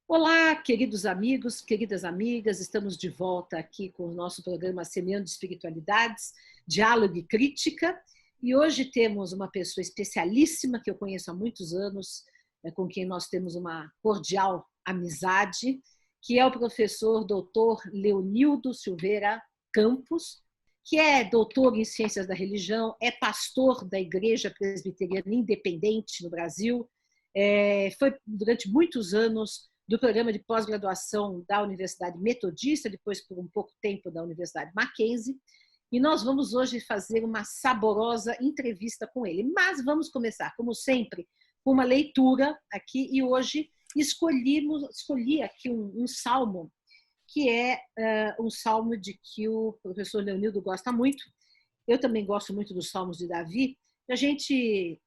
Olá, queridos amigos, queridas amigas, estamos de volta aqui com o nosso programa Semeando Espiritualidades, Diálogo e Crítica, e hoje temos uma pessoa especialíssima que eu conheço há muitos anos, com quem nós temos uma cordial amizade, que é o professor doutor Leonildo Silveira Campos, que é doutor em Ciências da Religião, é pastor da Igreja Presbiteriana Independente no Brasil, foi durante muitos anos do programa de pós-graduação da Universidade Metodista, depois por um pouco tempo da Universidade Mackenzie, e nós vamos hoje fazer uma saborosa entrevista com ele. Mas vamos começar, como sempre, com uma leitura aqui, e hoje escolhi aqui um salmo, que é um salmo de que o professor Leonildo gosta muito. Eu também gosto muito dos salmos de Davi, para a gente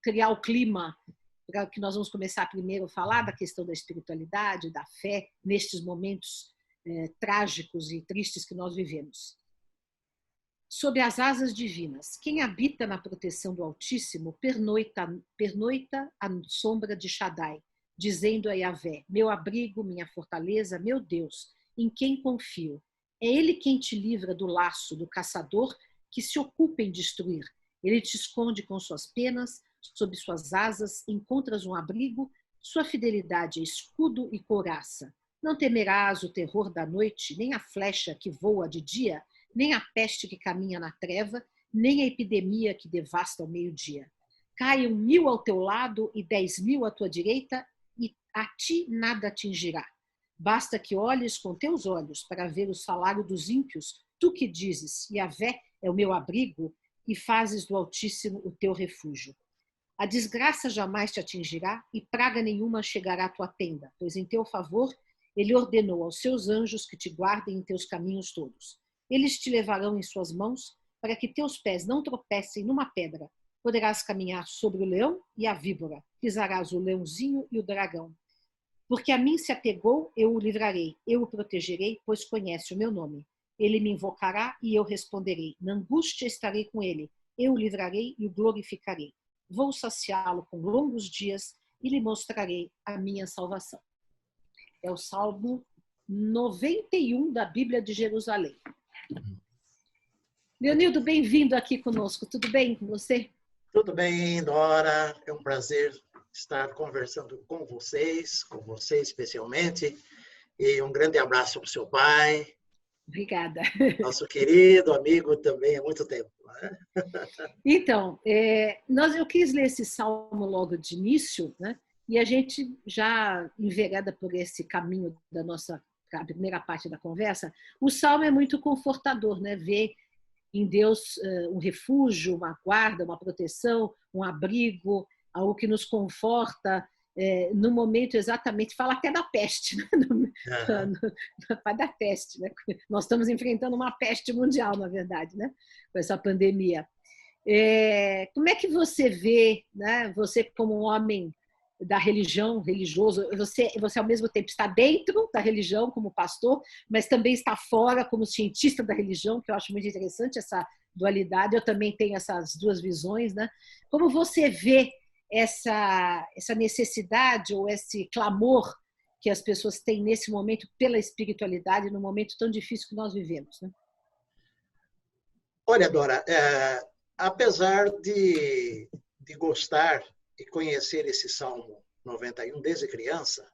criar o clima, que nós vamos começar primeiro a falar da questão da espiritualidade, da fé, nestes momentos trágicos e tristes que nós vivemos. Sob as asas divinas, quem habita na proteção do Altíssimo pernoita à sombra de Shaddai, dizendo a Yahvé, meu abrigo, minha fortaleza, meu Deus, em quem confio. É Ele quem te livra do laço do caçador que se ocupa em destruir. Ele te esconde com suas penas, sob suas asas encontras um abrigo, sua fidelidade é escudo e couraça. Não temerás o terror da noite, nem a flecha que voa de dia, nem a peste que caminha na treva, nem a epidemia que devasta ao meio-dia. Caiam 1000 ao teu lado e 10.000 à tua direita, e a ti nada atingirá. Basta que olhes com teus olhos para ver o salário dos ímpios, tu que dizes, Yahvé é o meu abrigo, e fazes do Altíssimo o teu refúgio. A desgraça jamais te atingirá e praga nenhuma chegará à tua tenda, pois em teu favor ele ordenou aos seus anjos que te guardem em teus caminhos todos. Eles te levarão em suas mãos para que teus pés não tropecem numa pedra. Poderás caminhar sobre o leão e a víbora, pisarás o leãozinho e o dragão. Porque a mim se apegou, eu o livrarei, eu o protegerei, pois conhece o meu nome. Ele me invocará e eu responderei. Na angústia estarei com ele, eu o livrarei e o glorificarei. Vou saciá-lo com longos dias e lhe mostrarei a minha salvação. É o Salmo 91 da Bíblia de Jerusalém. Leonildo, bem-vindo aqui conosco. Tudo bem com você? Tudo bem, Dora. É um prazer estar conversando com você especialmente. E um grande abraço para o seu pai. Obrigada. Nosso querido amigo também há muito tempo. Né? Então, eu quis ler esse salmo logo de início, né? E a gente já envereda por esse caminho da nossa primeira parte da conversa. O salmo é muito confortador, né? Ver em Deus um refúgio, uma guarda, uma proteção, um abrigo, algo que nos conforta no momento exatamente, fala até da peste, né? Da peste, né? Nós estamos enfrentando uma peste mundial, na verdade, né? Com essa pandemia. Como é que você vê, né? Você como um homem da religião, religioso, você ao mesmo tempo está dentro da religião como pastor, mas também está fora como cientista da religião, que eu acho muito interessante essa dualidade. Eu também tenho essas duas visões, né? Como você vê essa necessidade ou esse clamor que as pessoas têm nesse momento pela espiritualidade, num momento tão difícil que nós vivemos, né? Olha, Dora, apesar de gostar e conhecer esse Salmo 91 desde criança,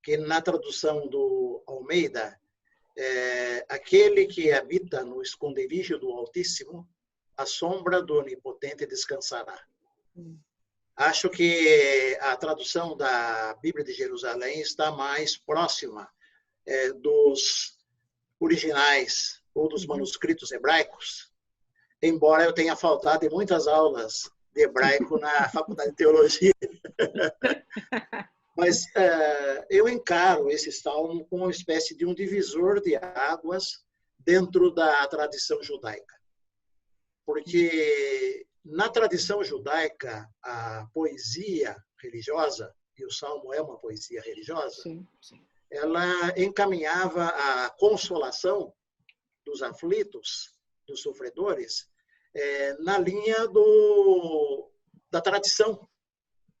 que na tradução do Almeida, aquele que habita no esconderijo do Altíssimo, a sombra do Onipotente descansará. Acho que a tradução da Bíblia de Jerusalém está mais próxima dos originais ou dos manuscritos hebraicos, embora eu tenha faltado em muitas aulas de hebraico na Faculdade de Teologia. Mas eu encaro esse salmo como uma espécie de um divisor de águas dentro da tradição judaica. Porque na tradição judaica, a poesia religiosa, e o salmo é uma poesia religiosa, sim. Ela encaminhava a consolação dos aflitos, dos sofredores, na linha da tradição,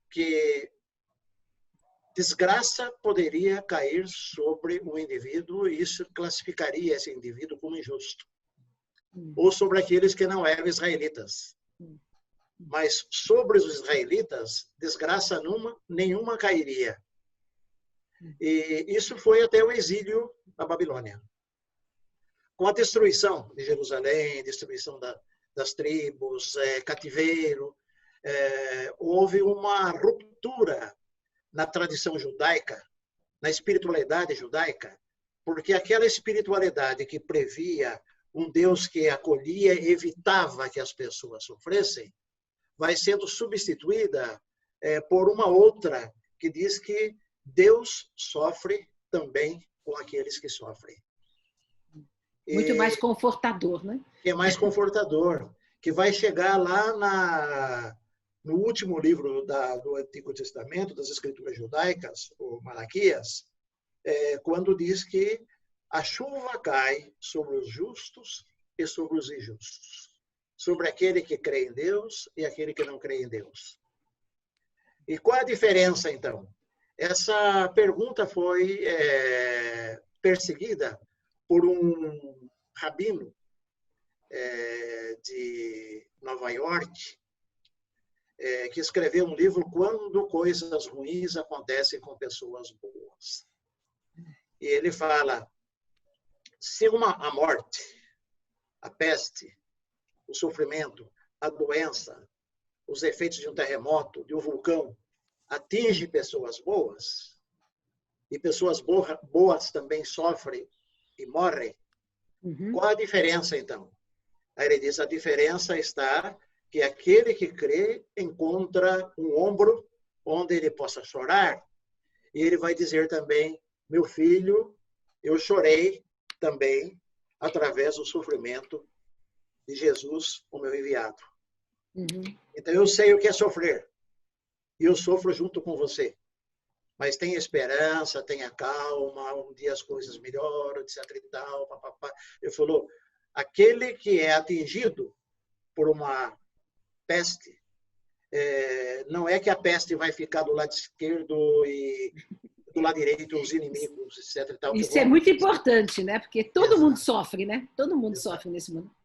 que desgraça poderia cair sobre o indivíduo e isso classificaria esse indivíduo como injusto. Ou sobre aqueles que não eram israelitas. Mas sobre os israelitas, desgraça nenhuma cairia. E isso foi até o exílio da Babilônia. Com a destruição de Jerusalém, destruição das tribos, cativeiro, houve uma ruptura na tradição judaica, na espiritualidade judaica, porque aquela espiritualidade que previa um Deus que acolhia e evitava que as pessoas sofressem, vai sendo substituída por uma outra que diz que Deus sofre também com aqueles que sofrem. Muito mais confortador, né? Que é mais confortador, que vai chegar lá no último livro do Antigo Testamento, das Escrituras Judaicas, o Malaquias, quando diz que a chuva cai sobre os justos e sobre os injustos, sobre aquele que crê em Deus e aquele que não crê em Deus. E qual a diferença, então? Essa pergunta foi perseguida por um rabino de Nova York, que escreveu um livro Quando Coisas Ruins Acontecem com Pessoas Boas. E ele fala, se a morte, a peste, o sofrimento, a doença, os efeitos de um terremoto, de um vulcão, atinge pessoas boas, e pessoas boas também sofrem e morrem, qual a diferença, então? Aí ele diz, a diferença está que aquele que crê encontra um ombro onde ele possa chorar, e ele vai dizer também, meu filho, eu chorei também através do sofrimento de Jesus, o meu enviado. Então, eu sei o que é sofrer. E eu sofro junto com você. Mas tenha esperança, tenha calma, um dia as coisas melhoram, etc. e tal, papapá. Ele falou, aquele que é atingido por uma peste, não é que a peste vai ficar do lado esquerdo e do lado direito os inimigos, etc. e tal. Isso é muito importante, né? Porque todo mundo sofre, né? Todo mundo sofre nesse mundo.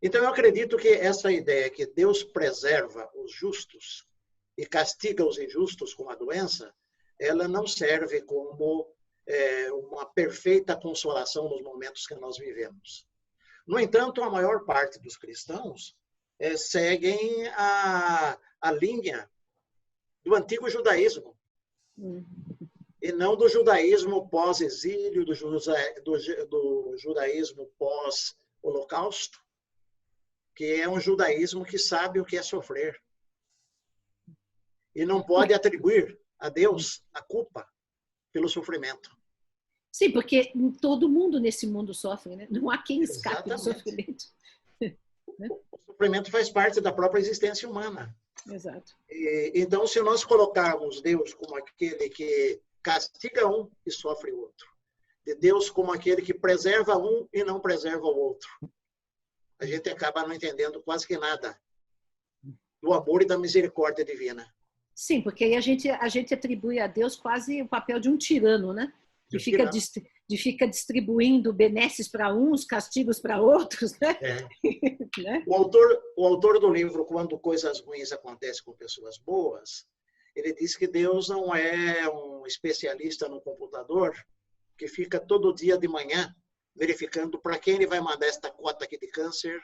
Então, eu acredito que essa ideia que Deus preserva os justos e castiga os injustos com a doença, ela não serve como uma perfeita consolação nos momentos que nós vivemos. No entanto, a maior parte dos cristãos seguem a linha do antigo judaísmo, e não do judaísmo pós-exílio, do judaísmo pós-holocausto, que é um judaísmo que sabe o que é sofrer. E não pode atribuir a Deus a culpa pelo sofrimento. Sim, porque todo mundo nesse mundo sofre, né? Não há quem escape do sofrimento. O sofrimento faz parte da própria existência humana. Exato. Então, se nós colocarmos Deus como aquele que castiga um e sofre o outro, de Deus como aquele que preserva um e não preserva o outro, a gente acaba não entendendo quase que nada do amor e da misericórdia divina. Sim, porque aí a gente atribui a Deus quase o papel de um tirano, né? Que fica distribuindo benesses para uns, castigos para outros, né? Né? O autor do livro Quando Coisas Ruins Acontecem com Pessoas Boas, ele diz que Deus não é um especialista no computador que fica todo dia de manhã verificando para quem ele vai mandar esta cota aqui de câncer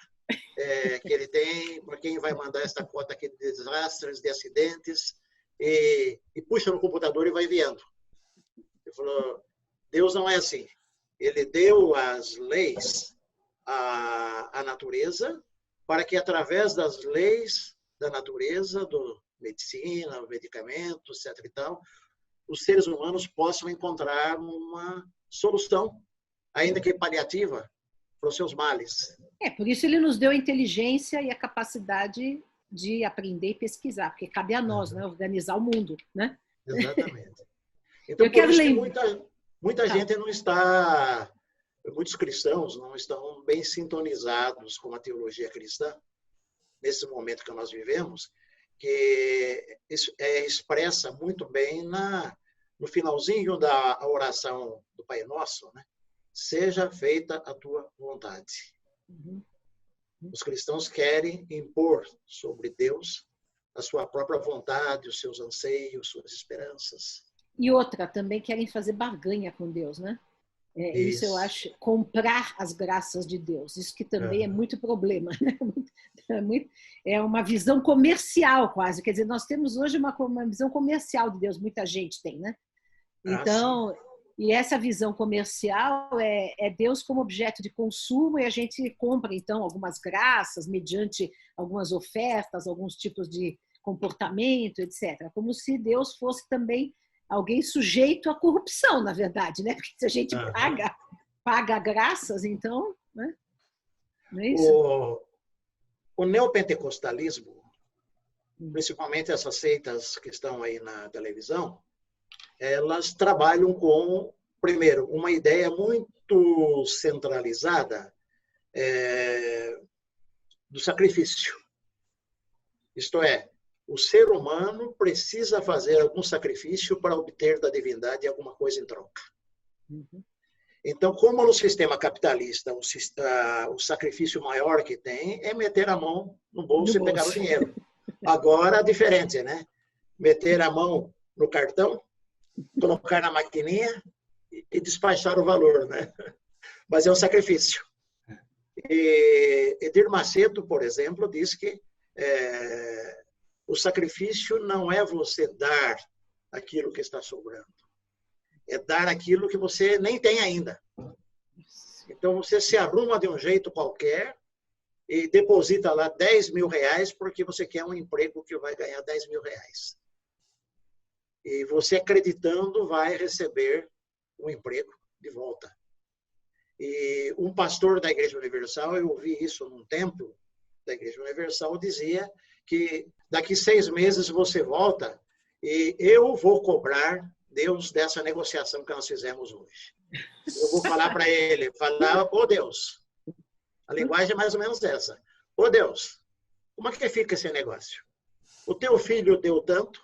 que ele tem, para quem vai mandar esta cota aqui de desastres, de acidentes, e puxa no computador e vai enviando. Ele falou, Deus não é assim. Ele deu as leis à natureza para que, através das leis da natureza, do medicina, medicamentos, etc. e tal, os seres humanos possam encontrar uma solução, ainda que paliativa, para os seus males. Por isso ele nos deu a inteligência e a capacidade de aprender e pesquisar, porque cabe a nós, né, organizar o mundo, né? Exatamente. Então, por isso que muita gente não está, muitos cristãos não estão bem sintonizados com a teologia cristã, nesse momento que nós vivemos, que expressa muito bem no finalzinho da oração do Pai Nosso, né? Seja feita a tua vontade. Uhum. Os cristãos querem impor sobre Deus a sua própria vontade, os seus anseios, suas esperanças. E outra, também querem fazer barganha com Deus, né? Isso eu acho, comprar as graças de Deus. Isso que também é muito problema, né? É uma visão comercial quase. Quer dizer, nós temos hoje uma visão comercial de Deus, muita gente tem, né? Então, e essa visão comercial é Deus como objeto de consumo e a gente compra, então, algumas graças mediante algumas ofertas, alguns tipos de comportamento, etc. Como se Deus fosse também alguém sujeito à corrupção, na verdade, né? Porque se a gente paga graças, então, né? Não é isso? O neopentecostalismo, principalmente essas seitas que estão aí na televisão, elas trabalham com, primeiro, uma ideia muito centralizada do sacrifício. Isto é, o ser humano precisa fazer algum sacrifício para obter da divindade alguma coisa em troca. Então, como no sistema capitalista, o sacrifício maior que tem é meter a mão no bolso e pegar o dinheiro. Agora, a diferença, né? Meter a mão no cartão, colocar na maquininha e despachar o valor, né? Mas é um sacrifício. E Edir Macedo, por exemplo, diz que o sacrifício não é você dar aquilo que está sobrando. É dar aquilo que você nem tem ainda. Então, você se arruma de um jeito qualquer e deposita lá 10 mil reais porque você quer um emprego que vai ganhar 10 mil reais. E você, acreditando, vai receber um emprego de volta. E um pastor da Igreja Universal, eu ouvi isso num templo da Igreja Universal, dizia que daqui 6 meses você volta e eu vou cobrar Deus dessa negociação que nós fizemos hoje. Eu vou falar para ele, ô Deus, a linguagem é mais ou menos essa. Ô Deus, como é que fica esse negócio? O teu filho deu tanto,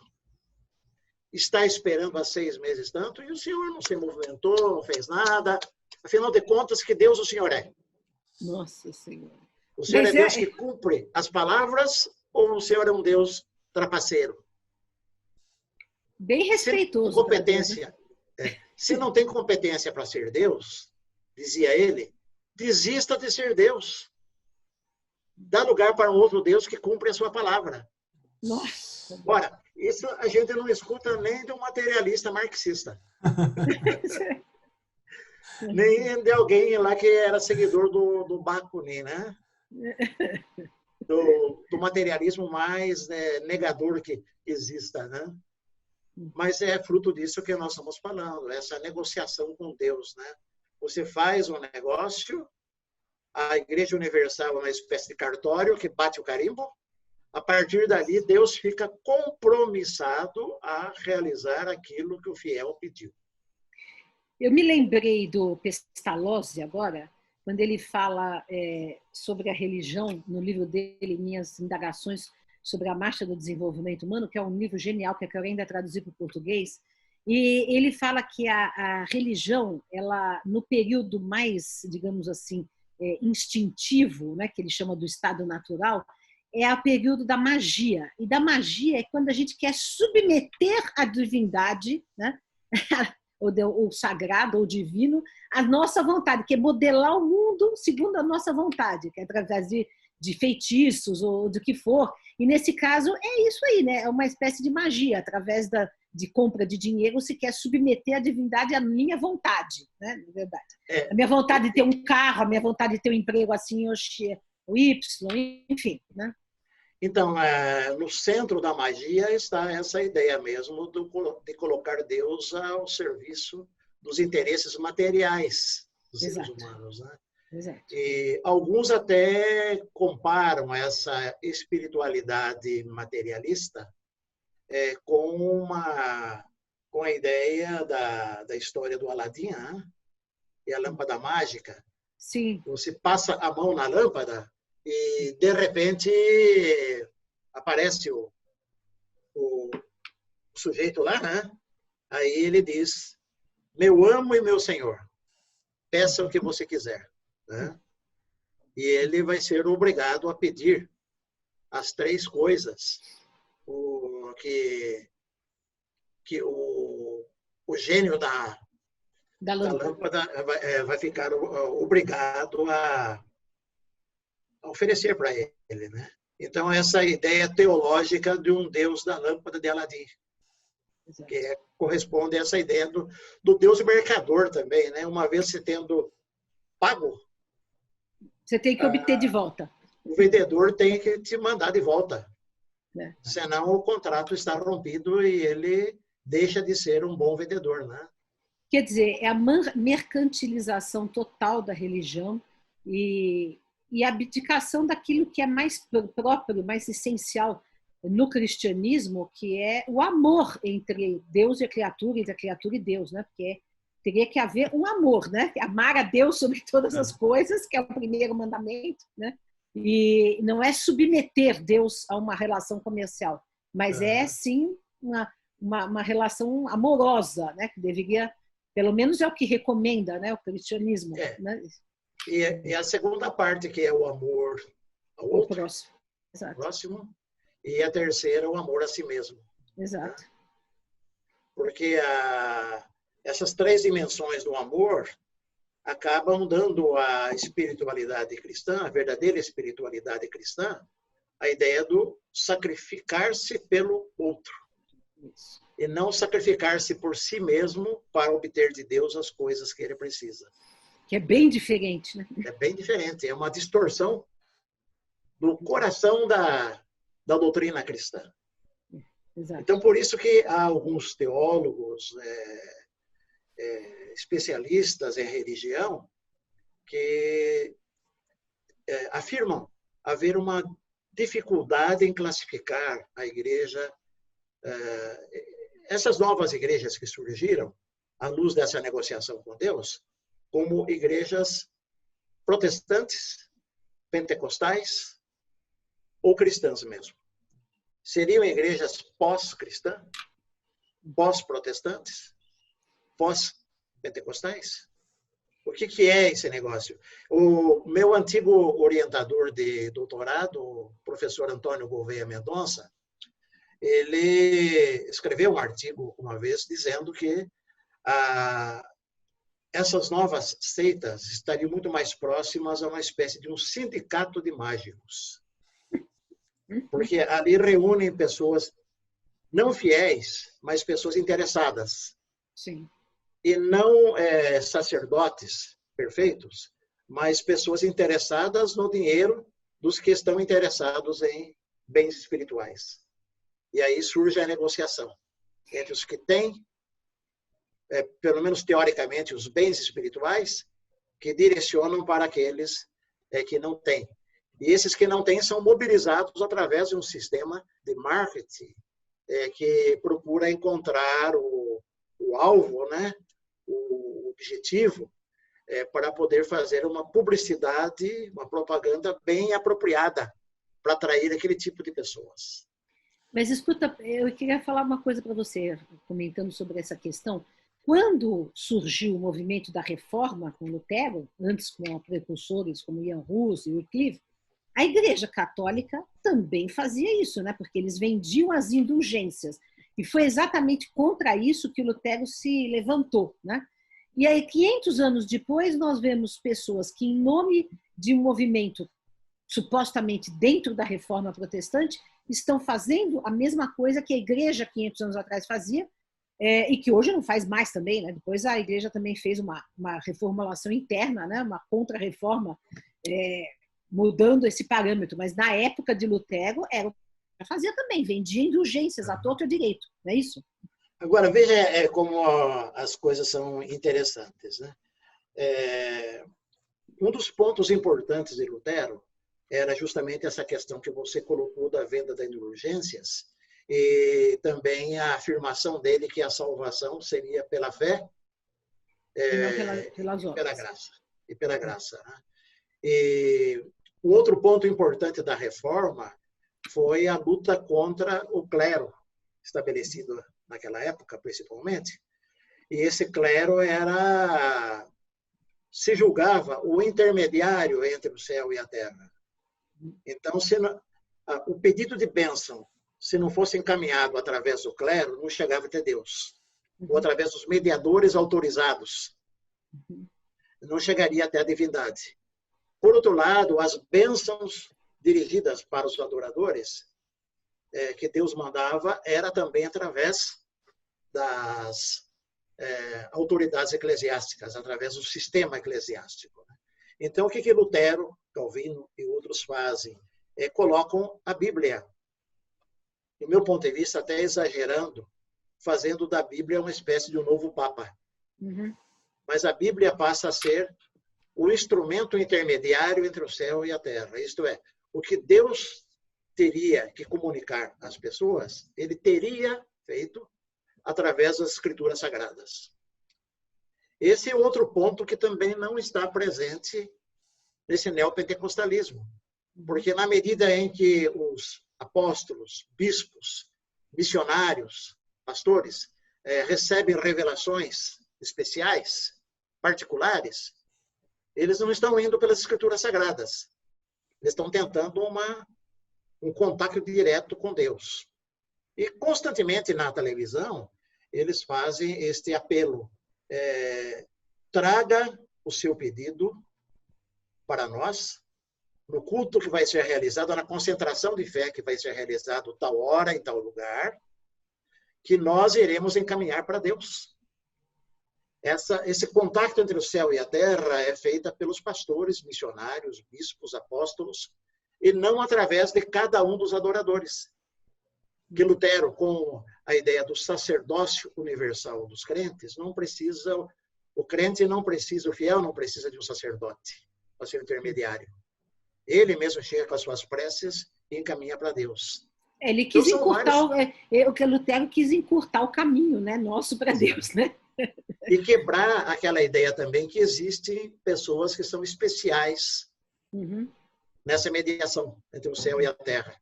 está esperando há 6 meses tanto, e o senhor não se movimentou, não fez nada. Afinal de contas, que Deus o senhor é? Nossa Senhora. O senhor é Deus que cumpre as palavras ou o senhor é um Deus trapaceiro? Bem respeitoso. Competência. Se não tem competência para ser Deus, dizia ele, desista de ser Deus. Dá lugar para um outro Deus que cumpre a sua palavra. Nossa. Ora, isso a gente não escuta nem de um materialista marxista. Nem de alguém lá que era seguidor do Bakunin, né? Do materialismo mais negador que exista, né? Mas é fruto disso que nós estamos falando, essa negociação com Deus, né? Você faz um negócio, a Igreja Universal é uma espécie de cartório que bate o carimbo, a partir dali Deus fica compromissado a realizar aquilo que o fiel pediu. Eu me lembrei do Pestalozzi agora, quando ele fala sobre a religião, no livro dele, Minhas Indagações sobre a Marcha do Desenvolvimento Humano, que é um livro genial, que eu quero ainda traduzir para o português, e ele fala que a religião, ela, no período mais, digamos assim, instintivo, né, que ele chama do estado natural, é o período da magia. E da magia é quando a gente quer submeter a divindade, né, o sagrado ou divino, a nossa vontade, que é modelar o mundo segundo a nossa vontade, que é através de feitiços ou do que for. E nesse caso é isso aí, né? É uma espécie de magia, através de compra de dinheiro, se quer submeter a divindade à minha vontade, né? Na verdade. A minha vontade de ter um carro, a minha vontade de ter um emprego assim, o Y, enfim, né? Então, no centro da magia está essa ideia mesmo de colocar Deus ao serviço dos interesses materiais dos seres humanos, né? Exato. E alguns até comparam essa espiritualidade materialista com a ideia da história do Aladim, né? E a lâmpada mágica. Sim. Você passa a mão na lâmpada e, de repente, aparece o sujeito lá, né? Aí ele diz, meu amo e meu senhor, peça o que você quiser. Né? E ele vai ser obrigado a pedir as três coisas que o gênio da lâmpada vai ficar obrigado a oferecer para ele, né? Então, essa ideia teológica de um Deus da lâmpada de Aladim, que corresponde a essa ideia do Deus mercador também, né? Uma vez se tendo pago, você tem que obter de volta. O vendedor tem que te mandar de volta. Senão o contrato está rompido e ele deixa de ser um bom vendedor, né? Quer dizer, é a mercantilização total da religião e a abdicação daquilo que é mais próprio, mais essencial no cristianismo, que é o amor entre Deus e a criatura e Deus, né? Porque teria que haver um amor, né? Amar a Deus sobre todas as coisas, que é o primeiro mandamento, né? E não é submeter Deus a uma relação comercial, mas é sim uma relação amorosa, né? Que deveria, pelo menos é o que recomenda, né? O cristianismo. Né? E a segunda parte, que é o amor ao outro, próximo. Exato. Próximo, e a terceira, o amor a si mesmo. Exato. Né? Porque essas três dimensões do amor acabam dando à espiritualidade cristã, a verdadeira espiritualidade cristã, a ideia do sacrificar-se pelo outro. Isso. E não sacrificar-se por si mesmo para obter de Deus as coisas que ele precisa. Que é bem diferente, né? É bem diferente, é uma distorsão do coração da doutrina cristã. Exato. Então, por isso que há alguns teólogos, especialistas em religião, que afirmam haver uma dificuldade em classificar a igreja, essas novas igrejas que surgiram, à luz dessa negociação com Deus, como igrejas protestantes, pentecostais ou cristãs mesmo. Seriam igrejas pós-cristãs, pós-protestantes, pós-pentecostais? O que é esse negócio? O meu antigo orientador de doutorado, o professor Antônio Gouveia Mendonça, ele escreveu um artigo uma vez dizendo que essas novas seitas estariam muito mais próximas a uma espécie de um sindicato de mágicos. Porque ali reúnem pessoas não fiéis, mas pessoas interessadas. Sim. E não sacerdotes perfeitos, mas pessoas interessadas no dinheiro dos que estão interessados em bens espirituais. E aí surge a negociação entre os que têm, pelo menos teoricamente, os bens espirituais, que direcionam para aqueles que não têm. E esses que não têm são mobilizados através de um sistema de marketing que procura encontrar o alvo, né? O objetivo, para poder fazer uma publicidade, uma propaganda bem apropriada para atrair aquele tipo de pessoas. Mas escuta, eu queria falar uma coisa para você, comentando sobre essa questão. Quando surgiu o movimento da reforma com Lutero, antes com precursores como Ian Hus e Wycliffe, a Igreja Católica também fazia isso, né? Porque eles vendiam as indulgências. E foi exatamente contra isso que Lutero se levantou, né? E aí, 500 anos depois, nós vemos pessoas que, em nome de um movimento supostamente dentro da reforma protestante, estão fazendo a mesma coisa que a Igreja, 500 anos atrás, fazia, e que hoje não faz mais também, né? Depois a Igreja também fez uma reformulação interna, né? Uma contra-reforma, mudando esse parâmetro. Mas na época de Lutero, fazia também, vendia indulgências à torto e à direito, não é isso? Agora, veja como as coisas são interessantes, né? Um dos pontos importantes de Lutero era justamente essa questão que você colocou da venda das indulgências e também a afirmação dele que a salvação seria pela fé pela graça. E pela graça. Né? E o outro ponto importante da reforma foi a luta contra o clero estabelecido naquela época, principalmente, e esse clero se julgava o intermediário entre o céu e a terra. Então, o pedido de bênção, se não fosse encaminhado através do clero, não chegava até Deus. Ou através dos mediadores autorizados, não chegaria até a divindade. Por outro lado, as bênçãos dirigidas para os adoradores, que Deus mandava, era também através das autoridades eclesiásticas, através do sistema eclesiástico. Então, o que Lutero, Calvino e outros fazem? Colocam a Bíblia, do meu ponto de vista, até exagerando, fazendo da Bíblia uma espécie de um novo Papa. Mas a Bíblia passa a ser o instrumento intermediário entre o céu e a terra. Isto é, o que Deus teria que comunicar às pessoas, ele teria feito através das Escrituras Sagradas. Esse é outro ponto que também não está presente nesse neopentecostalismo. Porque na medida em que os apóstolos, bispos, missionários, pastores, recebem revelações especiais, particulares, eles não estão indo pelas Escrituras Sagradas. Eles estão tentando um contato direto com Deus. E constantemente na televisão, eles fazem este apelo. Traga o seu pedido para nós, no culto que vai ser realizado, na concentração de fé que vai ser realizado tal hora, em tal lugar, que nós iremos encaminhar para Deus. Esse contato entre o céu e a terra é feita pelos pastores, missionários, bispos, apóstolos, e não através de cada um dos adoradores. Que Lutero, com a ideia do sacerdócio universal dos crentes, o crente não precisa, o fiel não precisa de um sacerdote para ser intermediário. Ele mesmo chega com as suas preces e encaminha para Deus. Ele quis encurtar, o que Lutero quis encurtar o caminho, né, nosso para Deus, né? E quebrar aquela ideia também que existem pessoas que são especiais nessa mediação entre o céu e a terra.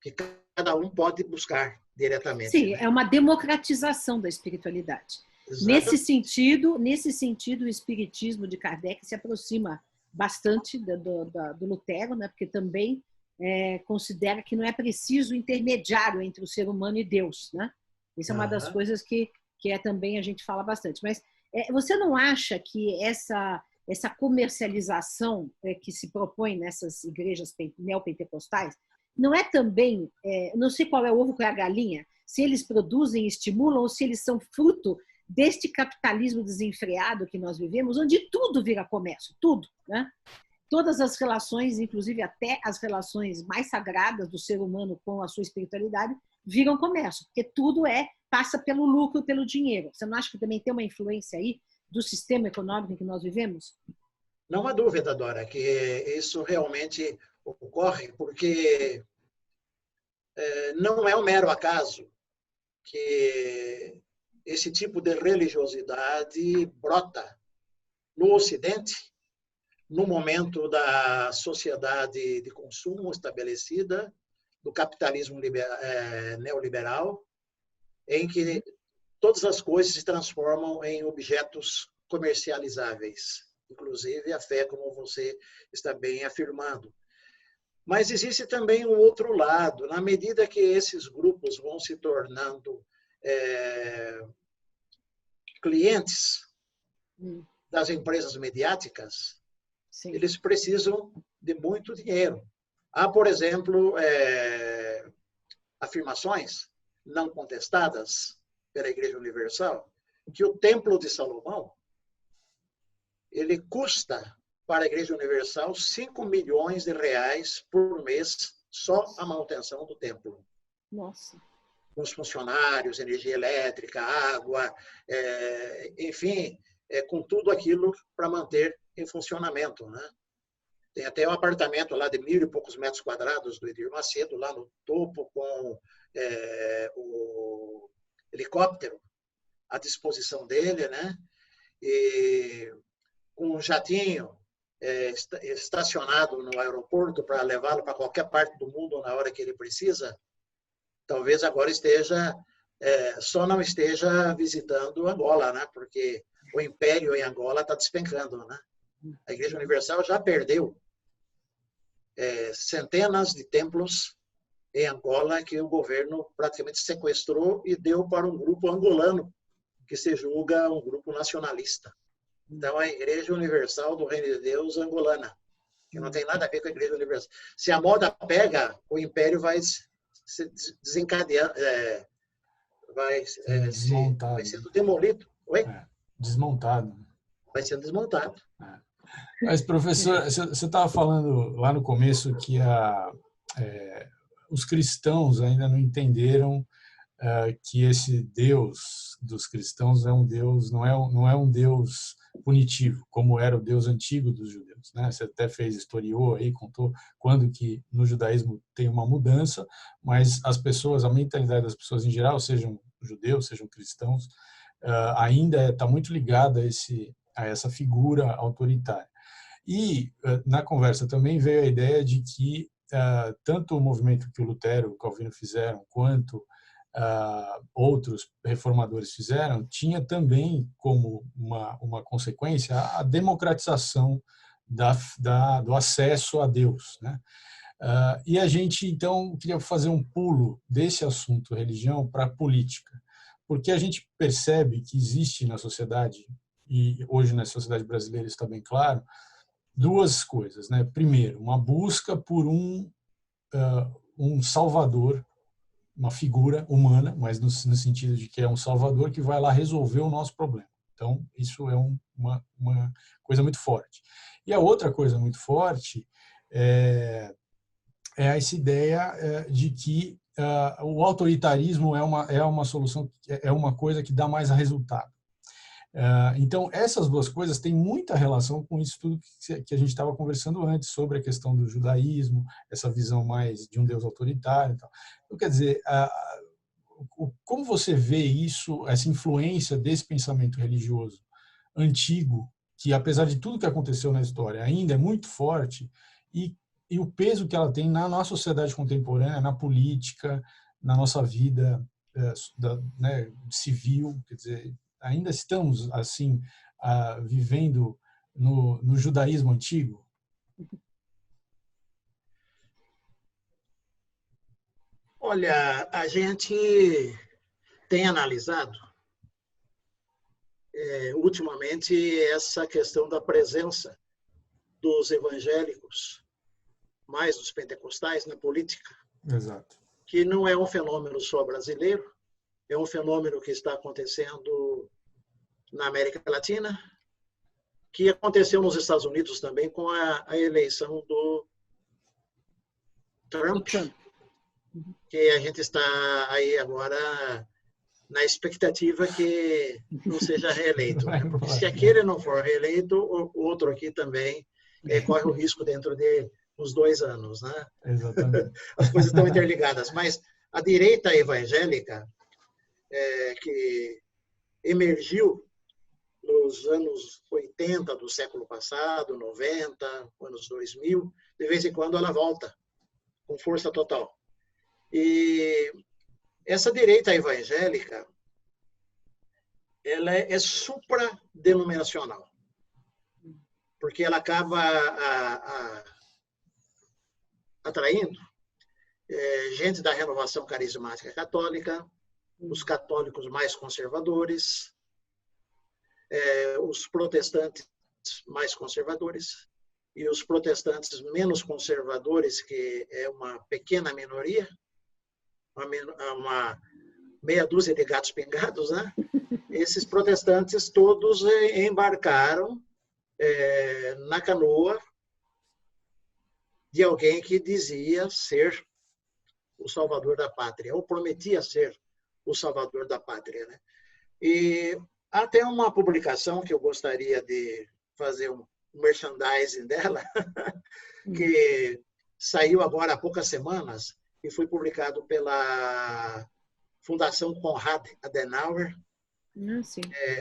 Que cada um pode buscar diretamente. Sim, é uma democratização da espiritualidade. Nesse sentido, o espiritismo de Kardec se aproxima bastante do Lutero, né? Porque também considera que não é preciso intermediário entre o ser humano e Deus, né? Isso é uma das coisas que também a gente fala bastante. Mas você não acha que essa comercialização que se propõe nessas igrejas neopentecostais não é também, não sei qual é o ovo com a galinha, se eles produzem e estimulam ou se eles são fruto deste capitalismo desenfreado que nós vivemos, onde tudo vira comércio, tudo, né? Todas as relações, inclusive até as relações mais sagradas do ser humano com a sua espiritualidade, viram comércio, porque tudo passa pelo lucro, pelo dinheiro. Você não acha que também tem uma influência aí do sistema econômico em que nós vivemos? Não há dúvida, Dora, que isso realmente ocorre, porque não é um mero acaso que esse tipo de religiosidade brota no Ocidente, no momento da sociedade de consumo estabelecida, do capitalismo neoliberal, em que todas as coisas se transformam em objetos comercializáveis, inclusive a fé, como você está bem afirmando. Mas existe também um outro lado, na medida que esses grupos vão se tornando clientes das empresas mediáticas, sim, eles precisam de muito dinheiro. Há, por exemplo, afirmações não contestadas pela Igreja Universal, que o Templo de Salomão ele custa para a Igreja Universal 5 milhões de reais por mês, só a manutenção do templo. Nossa. Com os funcionários, energia elétrica, água, enfim, com tudo aquilo para manter em funcionamento, né? Tem até um apartamento lá de 1.000 e poucos metros quadrados do Edir Macedo, lá no topo, com o helicóptero à disposição dele, né? E com um jatinho estacionado no aeroporto para levá-lo para qualquer parte do mundo na hora que ele precisa. Talvez agora esteja só não esteja visitando Angola, né? Porque o império em Angola está despencando, né? A Igreja Universal já perdeu centenas de templos em Angola que o governo praticamente sequestrou e deu para um grupo angolano que se julga um grupo nacionalista. Então, a Igreja Universal do Reino de Deus angolana, que não tem nada a ver com a Igreja Universal. Se a moda pega, o império vai se desencadear, vai sendo demolido. Oi? Desmontado. Vai sendo desmontado. Mas, professor, você estava falando lá no começo que os cristãos ainda não entenderam que esse Deus dos cristãos é um Deus, não é um Deus punitivo, como era o Deus antigo dos judeus, né? Você até historiou aí, contou quando que no judaísmo tem uma mudança, mas as pessoas, a mentalidade das pessoas em geral, sejam judeus, sejam cristãos, ainda está muito ligada a essa figura autoritária. E na conversa também veio a ideia de que tanto o movimento que o Lutero e o Calvino fizeram, quanto outros reformadores fizeram, tinha também como uma consequência a democratização do acesso a Deus, né? E a gente, então, queria fazer um pulo desse assunto religião para a política, porque a gente percebe que existe na sociedade, e hoje na sociedade brasileira está bem claro, duas coisas, né? Primeiro, uma busca por um salvador, uma figura humana, mas no sentido de que é um salvador que vai lá resolver o nosso problema. Então, isso é uma coisa muito forte. E a outra coisa muito forte é essa ideia de que o autoritarismo é uma solução, é uma coisa que dá mais resultado. Então, essas duas coisas têm muita relação com isso tudo que a gente estava conversando antes, sobre a questão do judaísmo, essa visão mais de um Deus autoritário e tal. Então, quer dizer, como você vê isso, essa influência desse pensamento religioso antigo, que apesar de tudo que aconteceu na história, ainda é muito forte, e o peso que ela tem na nossa sociedade contemporânea, na política, na nossa vida né, civil, quer dizer, ainda estamos, assim, vivendo no judaísmo antigo? Olha, a gente tem analisado ultimamente essa questão da presença dos evangélicos, mais dos pentecostais, na política. Exato. Que não é um fenômeno só brasileiro, é um fenômeno que está acontecendo na América Latina, que aconteceu nos Estados Unidos também com a eleição do Trump, que a gente está aí agora na expectativa que não seja reeleito. Né? Porque se aquele não for reeleito, o outro aqui também corre o risco dentro de uns 2 anos. Né? Exatamente. As coisas estão interligadas. Mas a direita evangélica, que emergiu nos anos 80 do século passado, 90, anos 2000, de vez em quando ela volta com força total. E essa direita evangélica, ela é supradenominacional, porque ela acaba atraindo gente da renovação carismática católica, os católicos mais conservadores, os protestantes mais conservadores e os protestantes menos conservadores, que é uma pequena minoria, uma meia dúzia de gatos pingados, né? Esses protestantes todos embarcaram na canoa de alguém que dizia ser o salvador da pátria, ou prometia ser o salvador da pátria, né? E até uma publicação que eu gostaria de fazer um merchandising dela, que saiu agora há poucas semanas e foi publicado pela Fundação Konrad Adenauer.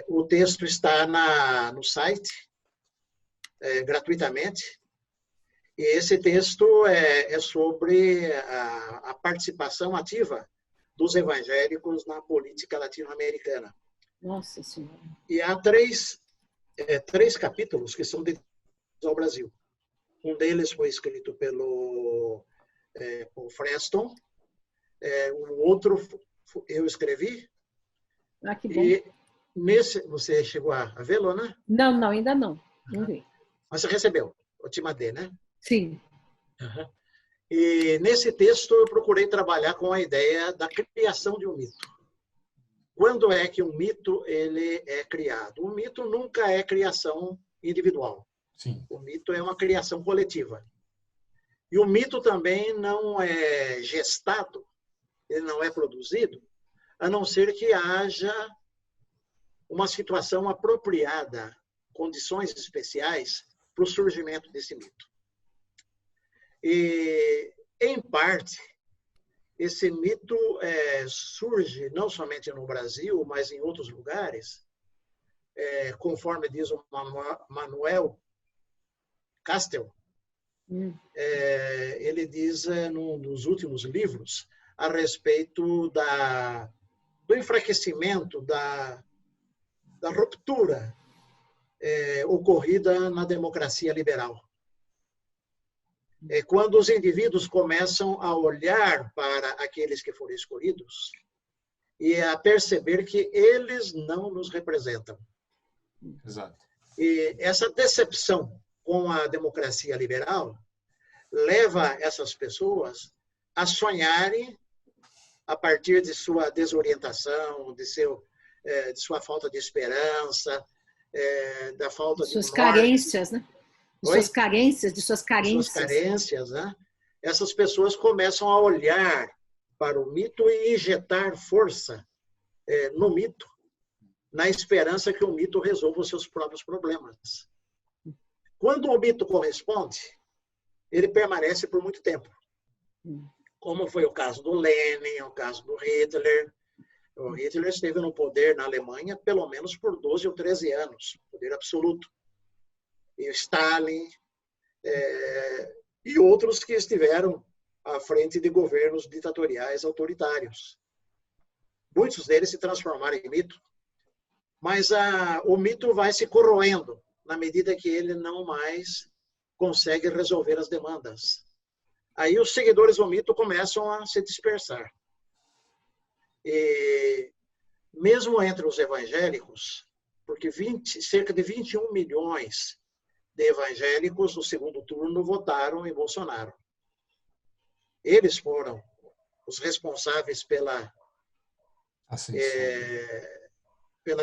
O texto está no site, gratuitamente. E esse texto é sobre a participação ativa dos evangélicos na política latino-americana. Nossa Senhora. E há três capítulos que são dedicados ao Brasil. Um deles foi escrito pelo Paul Freston, o outro eu escrevi. Ah, que bom. E nesse, você chegou a vê-lo, né? Não, ainda não. Não vi. Mas você recebeu, eu te mandei, né? Sim. Uhum. E nesse texto eu procurei trabalhar com a ideia da criação de um mito. Quando é que um mito ele é criado? Um mito nunca é criação individual. Sim. O mito é uma criação coletiva. E o mito também não é gestado, ele não é produzido, a não ser que haja uma situação apropriada, condições especiais para o surgimento desse mito. E, em parte, esse mito surge não somente no Brasil, mas em outros lugares, conforme diz o Manuel Castells, ele diz num dos últimos livros a respeito do enfraquecimento, da ruptura ocorrida na democracia liberal. É quando os indivíduos começam a olhar para aqueles que foram escolhidos e a perceber que eles não nos representam. Exato. E essa decepção com a democracia liberal leva essas pessoas a sonharem a partir de sua desorientação, de sua falta de esperança, da falta de suas norte. Carências, né? De suas carências, né? Essas pessoas começam a olhar para o mito e injetar força no mito, na esperança que o mito resolva os seus próprios problemas. Quando o mito corresponde, ele permanece por muito tempo. Como foi o caso do Lenin, o caso do Hitler. O Hitler esteve no poder na Alemanha pelo menos por 12 ou 13 anos, poder absoluto. E Stalin, e outros que estiveram à frente de governos ditatoriais autoritários. Muitos deles se transformaram em mito. Mas o mito vai se corroendo na medida que ele não mais consegue resolver as demandas. Aí os seguidores do mito começam a se dispersar. E mesmo entre os evangélicos, porque cerca de 21 milhões de evangélicos no segundo turno votaram em Bolsonaro. Eles foram os responsáveis pela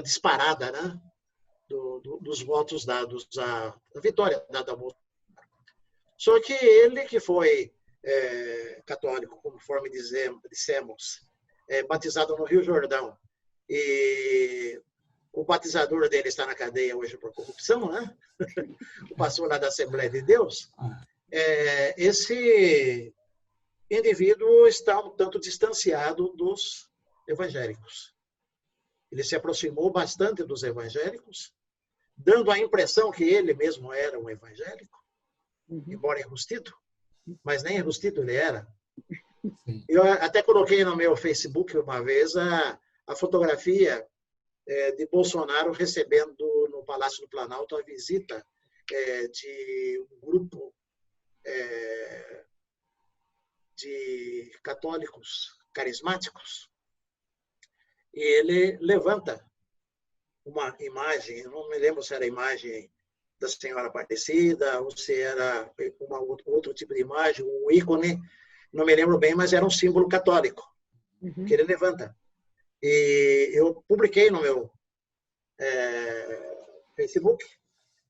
disparada, né, dos votos dados à vitória dada a Bolsonaro. Só que ele, que foi católico, conforme dissemos, batizado no Rio Jordão, e o batizador dele está na cadeia hoje por corrupção, né? O pastor lá da Assembleia de Deus. Esse indivíduo está um tanto distanciado dos evangélicos. Ele se aproximou bastante dos evangélicos, dando a impressão que ele mesmo era um evangélico, embora enrustido, mas nem enrustido ele era. Eu até coloquei no meu Facebook uma vez a fotografia de Bolsonaro recebendo no Palácio do Planalto a visita de um grupo de católicos carismáticos. E ele levanta uma imagem, não me lembro se era a imagem da Senhora Aparecida ou se era outro tipo de imagem, um ícone, não me lembro bem, mas era um símbolo católico que ele levanta. E eu publiquei no meu Facebook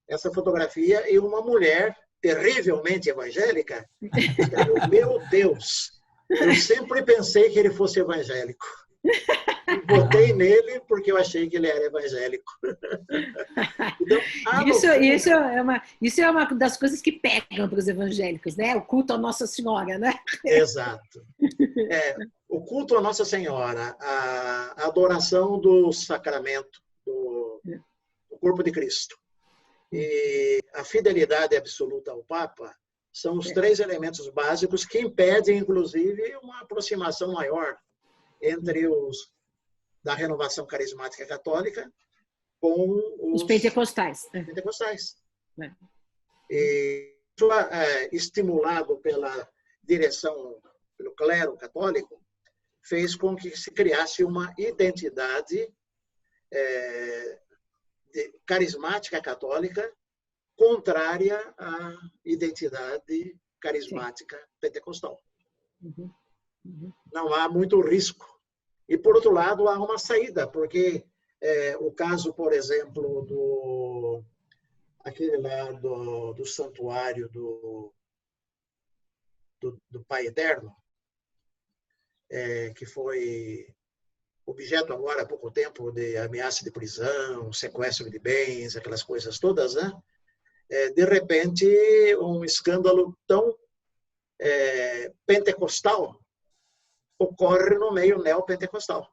essa fotografia e uma mulher terrivelmente evangélica escreveu: meu Deus, eu sempre pensei que ele fosse evangélico. E votei nele porque eu achei que ele era evangélico. Então, isso é uma das coisas que pegam para os evangélicos, né? O culto a Nossa Senhora, né? Exato. O culto a Nossa Senhora, a adoração do sacramento, do corpo de Cristo, e a fidelidade absoluta ao Papa são os três elementos básicos que impedem, inclusive, uma aproximação maior entre os da renovação carismática católica com Os pentecostais. pentecostais. É. E estimulado pela direção, pelo clero católico, fez com que se criasse uma identidade carismática católica contrária à identidade carismática pentecostal. Não há muito risco. E, por outro lado, há uma saída, porque o caso, por exemplo, aquele lá do santuário do Pai Eterno, que foi objeto agora há pouco tempo de ameaça de prisão, sequestro de bens, aquelas coisas todas, né? De repente, um escândalo tão pentecostal ocorre no meio neopentecostal,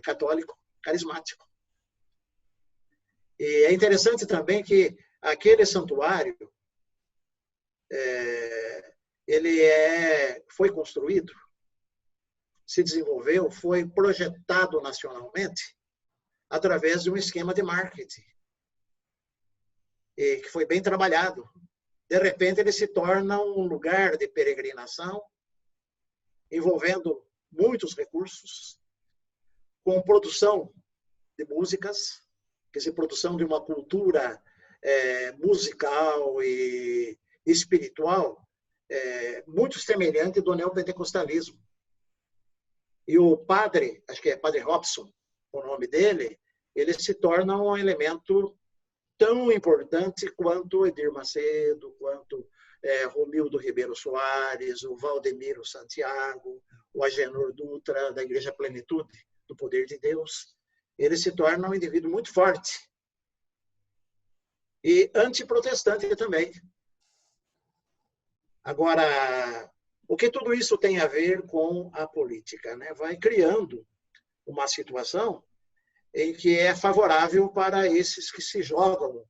católico, carismático. E é interessante também que aquele santuário ele foi construído, se desenvolveu, foi projetado nacionalmente através de um esquema de marketing e que foi bem trabalhado. De repente, ele se torna um lugar de peregrinação envolvendo muitos recursos, com produção de músicas, quer dizer, produção de uma cultura musical e espiritual muito semelhante do neopentecostalismo. E o padre, acho que é Padre Robson, o nome dele, ele se torna um elemento tão importante quanto Edir Macedo, quanto Romildo Ribeiro Soares, o Valdemiro Santiago, o Agenor Dutra, da Igreja Plenitude do Poder de Deus. Ele se torna um indivíduo muito forte e antiprotestante também. Agora, o que tudo isso tem a ver com a política, né? Vai criando uma situação em que é favorável para esses que se jogam,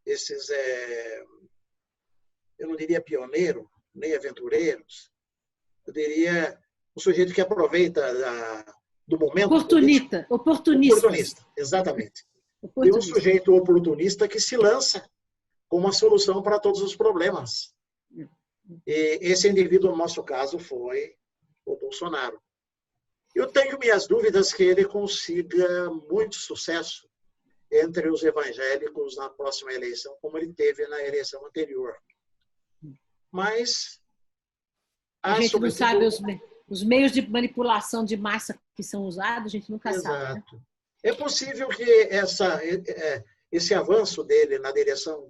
esses, eu não diria pioneiro, nem aventureiros, eu diria um sujeito que aproveita do momento oportunista, exatamente. E um sujeito oportunista que se lança com uma solução para todos os problemas. E esse indivíduo, no nosso caso, foi o Bolsonaro. Eu tenho minhas dúvidas que ele consiga muito sucesso entre os evangélicos na próxima eleição, como ele teve na eleição anterior. Mas a gente não sabe os meios de manipulação de massa que são usados, a gente nunca sabe. Né? É possível que esse avanço dele na direção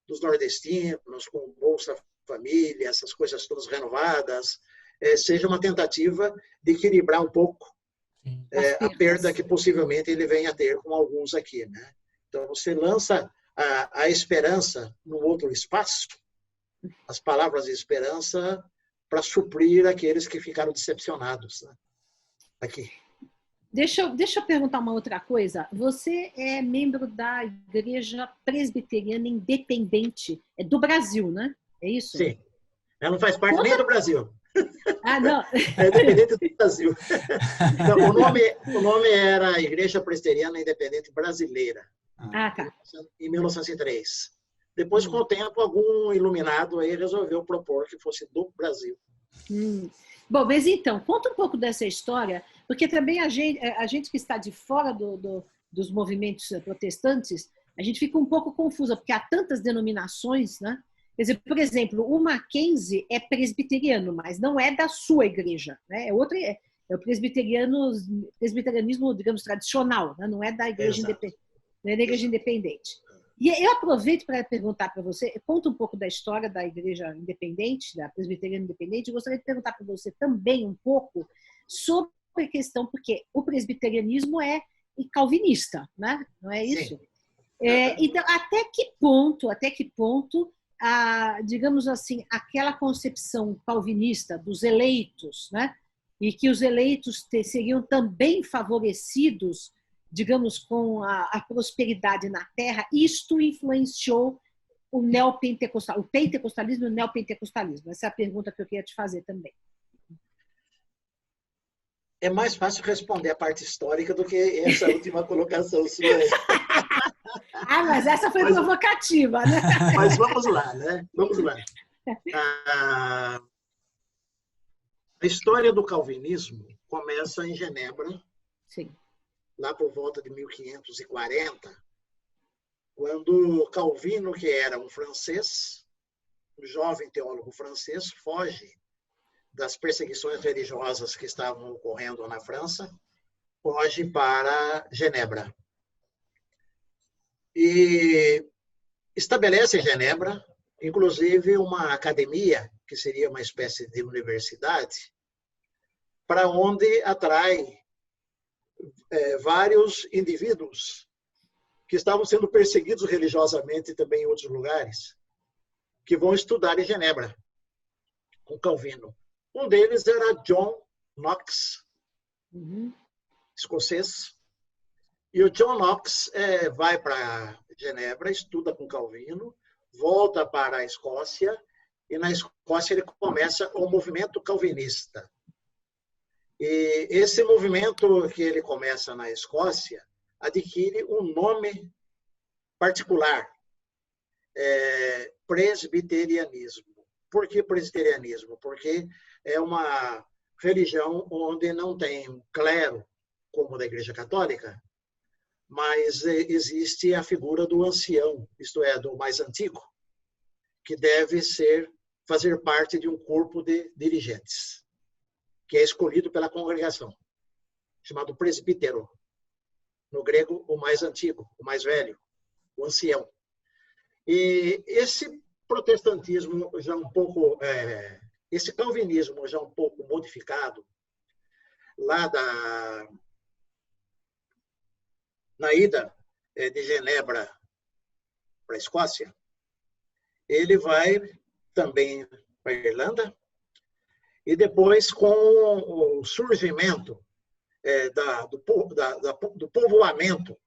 dos nordestinos, com Bolsa Família, essas coisas todas renovadas, seja uma tentativa de equilibrar um pouco a perda que possivelmente ele venha a ter com alguns aqui. Né? Então, você lança a esperança no outro espaço, as palavras de esperança, para suprir aqueles que ficaram decepcionados, né? Aqui. Deixa eu perguntar uma outra coisa. Você é membro da Igreja Presbiteriana Independente do Brasil, né? É isso? Sim. Ela não faz parte nem do Brasil. Ah, não. É independente do Brasil. Então, o nome era Igreja Presbiteriana Independente Brasileira. Ah, tá. Em 1903. Depois, com o tempo, algum iluminado aí resolveu propor que fosse do Brasil. Bom, mas então, conta um pouco dessa história, porque também a gente que está de fora dos movimentos protestantes, a gente fica um pouco confusa, porque há tantas denominações, né? Quer dizer, por exemplo, o Mackenzie é presbiteriano, mas não é da sua igreja, né? É o presbiterianismo, digamos, tradicional, né? Não é da igreja independente. Não é da igreja independente. E eu aproveito para perguntar para você, conta um pouco da história da igreja independente, da presbiteriana independente, e gostaria de perguntar para você também um pouco sobre a questão, porque o presbiterianismo é calvinista, né? Não é isso? Então, até que ponto digamos assim, aquela concepção calvinista dos eleitos, né? E que os eleitos seriam também favorecidos, digamos, com a prosperidade na terra, isto influenciou o pentecostalismo e o neopentecostalismo? Essa é a pergunta que eu queria te fazer também. É mais fácil responder a parte histórica do que essa última colocação sua aí. Ah, mas essa foi provocativa, né? Mas vamos lá, né? Vamos lá. A história do calvinismo começa em Genebra, Sim. lá por volta de 1540, quando Calvino, que era um francês, um jovem teólogo francês, foge das perseguições religiosas que estavam ocorrendo na França, foge para Genebra. E estabelece em Genebra, inclusive, uma academia, que seria uma espécie de universidade, para onde atrai vários indivíduos que estavam sendo perseguidos religiosamente também em outros lugares, que vão estudar em Genebra, com Calvino. Um deles era John Knox, escocês. E o John Knox vai para Genebra, estuda com Calvino, volta para a Escócia, e na Escócia ele começa o movimento calvinista. E esse movimento que ele começa na Escócia adquire um nome particular, presbiterianismo. Por que presbiterianismo? Porque é uma religião onde não tem um clero, como da Igreja Católica, mas existe a figura do ancião, isto é, do mais antigo, que deve fazer parte de um corpo de dirigentes, que é escolhido pela congregação, chamado presbítero. No grego, o mais antigo, o mais velho, o ancião. E esse protestantismo já um pouco, esse calvinismo já um pouco modificado, lá na ida de Genebra para a Escócia, ele vai também para a Irlanda, e depois, com o surgimento do povoamento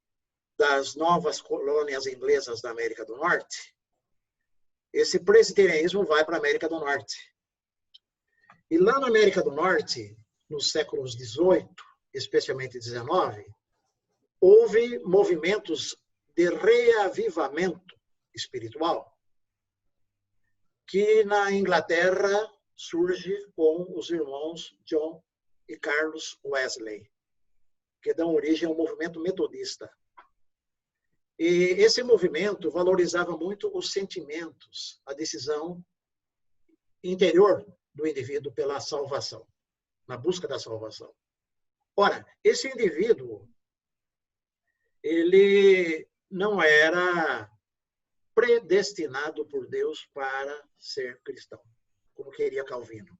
das novas colônias inglesas da América do Norte, esse presbiterianismo vai para a América do Norte. E lá na América do Norte, nos séculos XVIII, especialmente XIX, houve movimentos de reavivamento espiritual que na Inglaterra surge com os irmãos John e Carlos Wesley, que dão origem ao movimento metodista. E esse movimento valorizava muito os sentimentos, a decisão interior do indivíduo pela salvação, na busca da salvação. Ora, esse indivíduo, ele não era predestinado por Deus para ser cristão, como queria Calvino.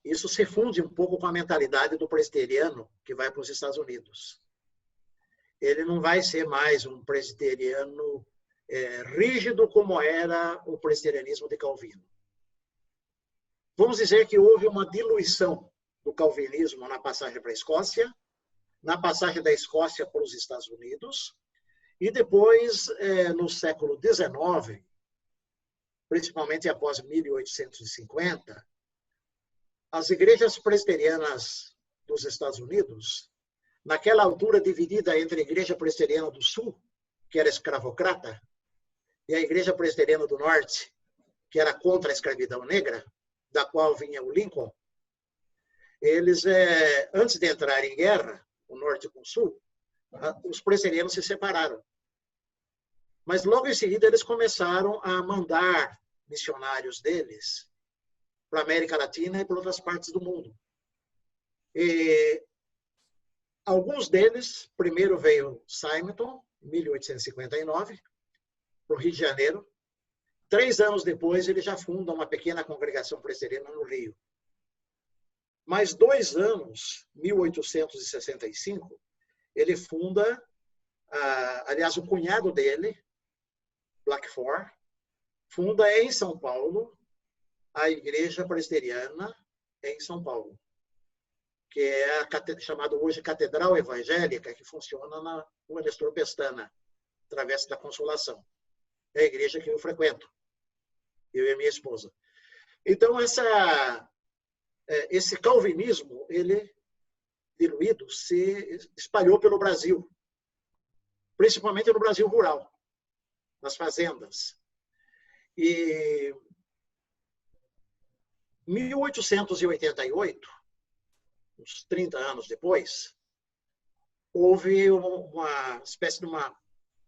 Isso se funde um pouco com a mentalidade do presbiteriano que vai para os Estados Unidos. Ele não vai ser mais um presbiteriano rígido como era o presbiterianismo de Calvino. Vamos dizer que houve uma diluição do calvinismo na passagem para a Escócia, na passagem da Escócia para os Estados Unidos, e depois, no século XIX, principalmente após 1850, as igrejas presbiterianas dos Estados Unidos, naquela altura dividida entre a Igreja Presbiteriana do Sul, que era escravocrata, e a Igreja Presbiteriana do Norte, que era contra a escravidão negra, da qual vinha o Lincoln, eles, antes de entrar em guerra, o Norte com o Sul, os presbiterianos se separaram. Mas logo em seguida eles começaram a mandar missionários deles para a América Latina e para outras partes do mundo. E alguns deles, primeiro veio Simonton, em 1859, para o Rio de Janeiro. 3 anos depois, ele já funda uma pequena congregação presbiteriana no Rio. Mais 2 anos, 1865, ele funda, aliás, o cunhado dele, Blackford, funda em São Paulo a Igreja Presbiteriana em São Paulo, que é chamada hoje Catedral Evangélica, que funciona na Rua Nestor Pestana, Travessa da Consolação. É a igreja que eu frequento, eu e a minha esposa. Então, esse calvinismo, ele diluído, se espalhou pelo Brasil, principalmente no Brasil rural, nas fazendas. E em 1888, uns 30 anos depois, houve uma espécie de uma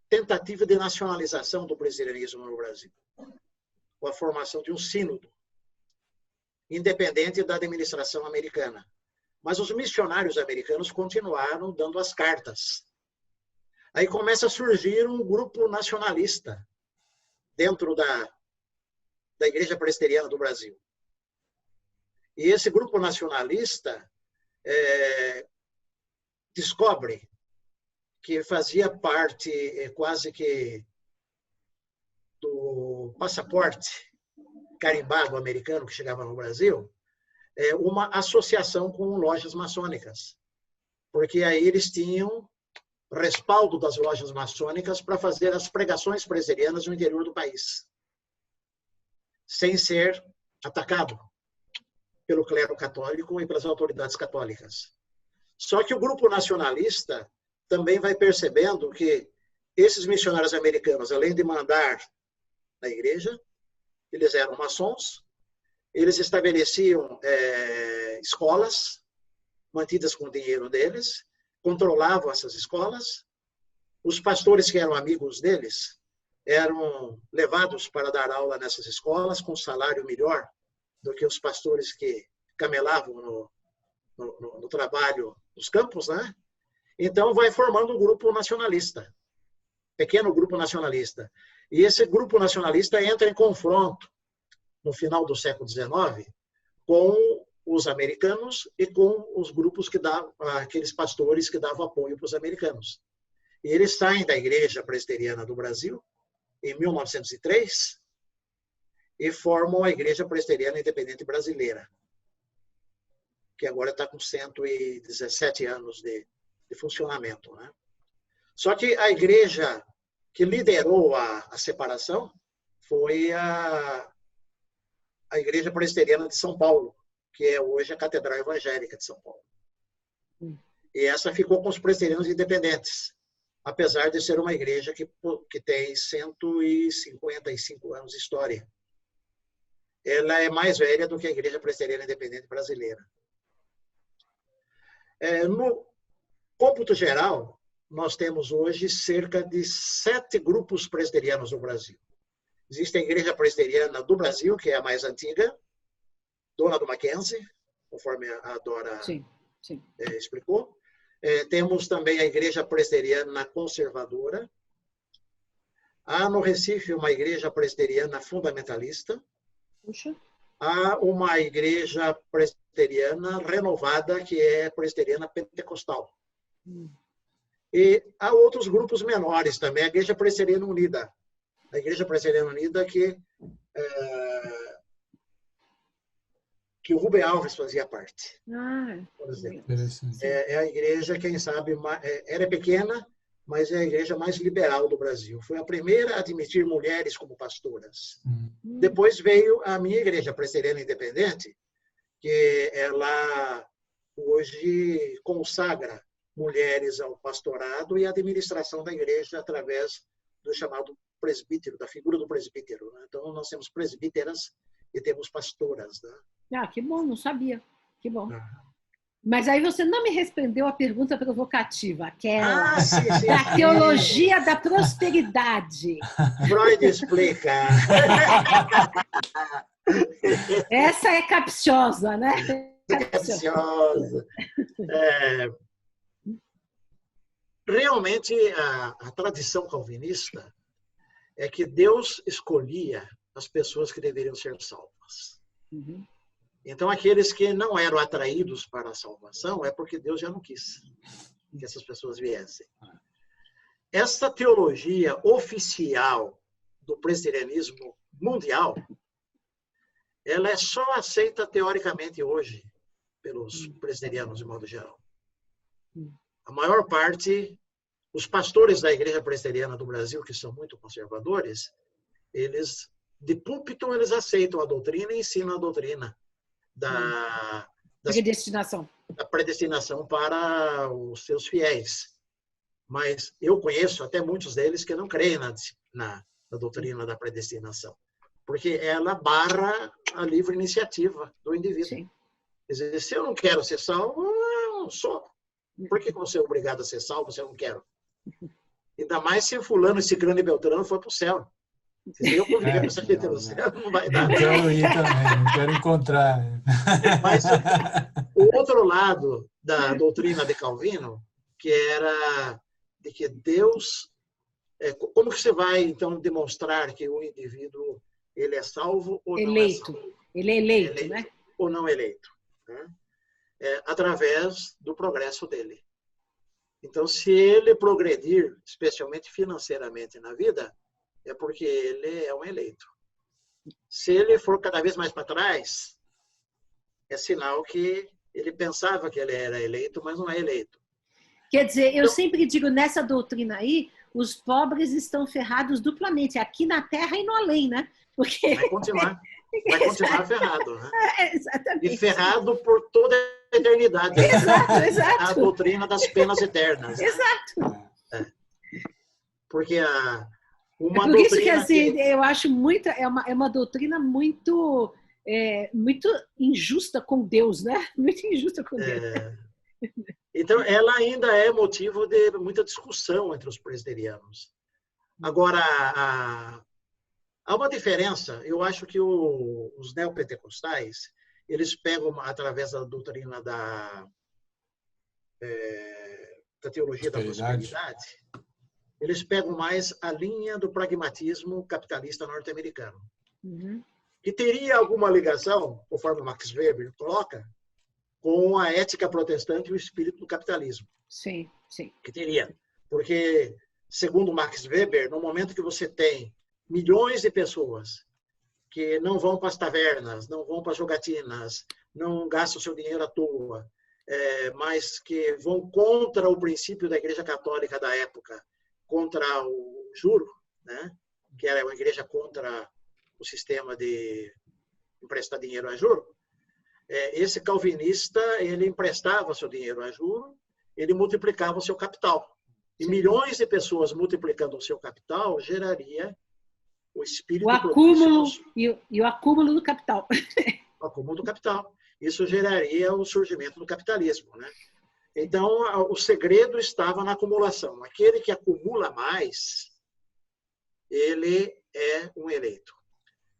tentativa de nacionalização do presbiterianismo no Brasil, com a formação de um sínodo, independente da administração americana. Mas os missionários americanos continuaram dando as cartas. Aí começa a surgir um grupo nacionalista dentro da Igreja Presbiteriana do Brasil. E esse grupo nacionalista descobre que fazia parte quase que do passaporte carimbado americano que chegava no Brasil, uma associação com lojas maçônicas. Porque aí eles tinham respaldo das lojas maçônicas para fazer as pregações presbiterianas no interior do país, sem ser atacado pelo clero católico e pelas autoridades católicas. Só que o grupo nacionalista também vai percebendo que esses missionários americanos, além de mandar na igreja, eles eram maçons, eles estabeleciam escolas mantidas com o dinheiro deles, controlavam essas escolas, os pastores que eram amigos deles eram levados para dar aula nessas escolas com salário melhor do que os pastores que camelavam no trabalho nos campos, né? Então vai formando um grupo nacionalista, pequeno grupo nacionalista. E esse grupo nacionalista entra em confronto no final do século XIX com os americanos e com os grupos que davam, aqueles pastores que davam apoio para os americanos. E eles saem da Igreja Presbiteriana do Brasil em 1903 e formam a Igreja Presbiteriana Independente Brasileira, que agora está com 117 anos de funcionamento, né? Só que a igreja que liderou a separação foi a Igreja Presbiteriana de São Paulo, que é hoje a Catedral Evangélica de São Paulo. E essa ficou com os presbiterianos independentes, apesar de ser uma igreja que tem 155 anos de história. Ela é mais velha do que a Igreja Presbiteriana Independente Brasileira. No cômputo geral, nós temos hoje cerca de 7 grupos presbiterianos no Brasil. Existe a Igreja Presbiteriana do Brasil, que é a mais antiga, dona do Mackenzie, conforme a Dora explicou. Temos também a Igreja Presbiteriana Conservadora. Há no Recife uma Igreja Presbiteriana Fundamentalista. Puxa. Há uma igreja presbiteriana renovada, que é presbiteriana pentecostal. E há outros grupos menores também, a Igreja Presbiteriana Unida. A Igreja Presbiteriana Unida que o Rubem Alves fazia parte. Por exemplo. É a igreja, quem sabe, era pequena, mas é a igreja mais liberal do Brasil. Foi a primeira a admitir mulheres como pastoras. Depois veio a minha igreja, a Presbiteriana Independente, que ela hoje consagra mulheres ao pastorado e à administração da igreja através do chamado presbítero, da figura do presbítero, né? Então, nós temos presbíteras e temos pastoras, né? Que bom, não sabia. Que bom. Mas aí você não me respondeu a pergunta provocativa, aquela da teologia da prosperidade. Freud explica. Essa é capciosa, né? Capciosa. Realmente, a tradição calvinista é que Deus escolhia as pessoas que deveriam ser salvas. Então, aqueles que não eram atraídos para a salvação é porque Deus já não quis que essas pessoas viessem. Essa teologia oficial do presbiterianismo mundial, ela é só aceita teoricamente hoje pelos presbiterianos de modo geral. A maior parte, os pastores da Igreja Presbiteriana do Brasil, que são muito conservadores, eles, de púlpito, eles aceitam a doutrina e ensinam a doutrina da predestinação. da predestinação para os seus fiéis. Mas eu conheço até muitos deles que não creem na doutrina da predestinação, porque ela barra a livre iniciativa do indivíduo. Sim. Quer dizer, se eu não quero ser salvo, eu não sou. Por que você é obrigado a ser salvo se eu não quero? Ainda mais se fulano, ciclano e beltrano for para o céu. Se eu conviver com essa gente no céu, não vai dar. Não quero ir também, não quero encontrar. Mas o outro lado da doutrina de Calvino, que era de que Deus... Como que você vai, então, demonstrar que o indivíduo ele é salvo ou eleito. não é salvo? Ele é eleito, né? Ou não eleito. Né? Através do progresso dele. Então, se ele progredir, especialmente financeiramente na vida, é porque ele é um eleito. Se ele for cada vez mais para trás, é sinal que ele pensava que ele era eleito, mas não é eleito. Quer dizer, eu sempre digo, nessa doutrina aí, os pobres estão ferrados duplamente, aqui na Terra e no além, né? Porque... Vai continuar ferrado. Né? Exatamente. E ferrado por toda a eternidade. Exato. A doutrina das penas eternas. Exato. Porque uma por isso que, doutrina assim, eu acho muito, é uma doutrina muito, muito injusta com Deus, né? Muito injusta com Deus. Então, ela ainda é motivo de muita discussão entre os presbiterianos. Agora, há uma diferença. Eu acho que os neopentecostais, eles pegam, através da doutrina da teologia da prosperidade, eles pegam mais a linha do pragmatismo capitalista norte-americano. Uhum. Que teria alguma ligação, conforme Max Weber coloca, com a ética protestante e o espírito do capitalismo. Sim. Que teria. Porque, segundo Max Weber, no momento que você tem milhões de pessoas que não vão para as tavernas, não vão para as jogatinas, não gastam seu dinheiro à toa, mas que vão contra o princípio da Igreja Católica da época, contra o juro, né? Que era uma igreja contra o sistema de emprestar dinheiro a juro. Esse calvinista, ele emprestava seu dinheiro a juro, ele multiplicava o seu capital. E milhões de pessoas multiplicando o seu capital geraria o espírito... O acúmulo e o acúmulo do capital. O acúmulo do capital. Isso geraria o surgimento do capitalismo, né? Então, o segredo estava na acumulação. Aquele que acumula mais, ele é um eleito.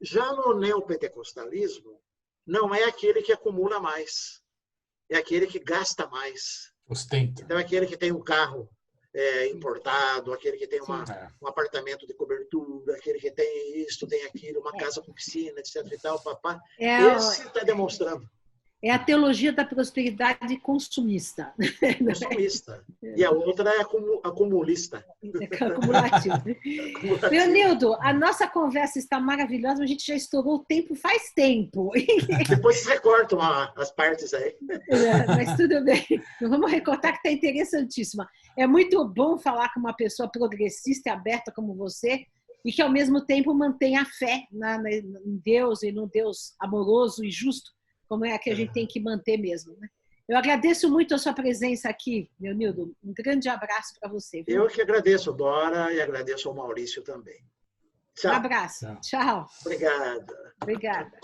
Já no neopentecostalismo, não é aquele que acumula mais, é aquele que gasta mais. Ostenta. Então, é aquele que tem um carro importado, aquele que tem um apartamento de cobertura, aquele que tem isso, tem aquilo, uma casa com piscina, etc. e tal, papá. Esse está demonstrando. É a teologia da prosperidade consumista. Consumista. E a outra é acumulista. Acumulativo. Leonildo, a nossa conversa está maravilhosa, mas a gente já estourou o tempo faz tempo. Depois vocês recortam as partes aí. Mas tudo bem. Não vamos recortar, que está interessantíssima. É muito bom falar com uma pessoa progressista e aberta como você, e que, ao mesmo tempo, mantém a fé em Deus e no Deus amoroso e justo, como é a que a gente tem que manter mesmo, né? Eu agradeço muito a sua presença aqui, Leonildo. Um grande abraço para você. Viu? Eu que agradeço, Dora, e agradeço ao Maurício também. Tchau. Um abraço. Tchau. Obrigada. Obrigada.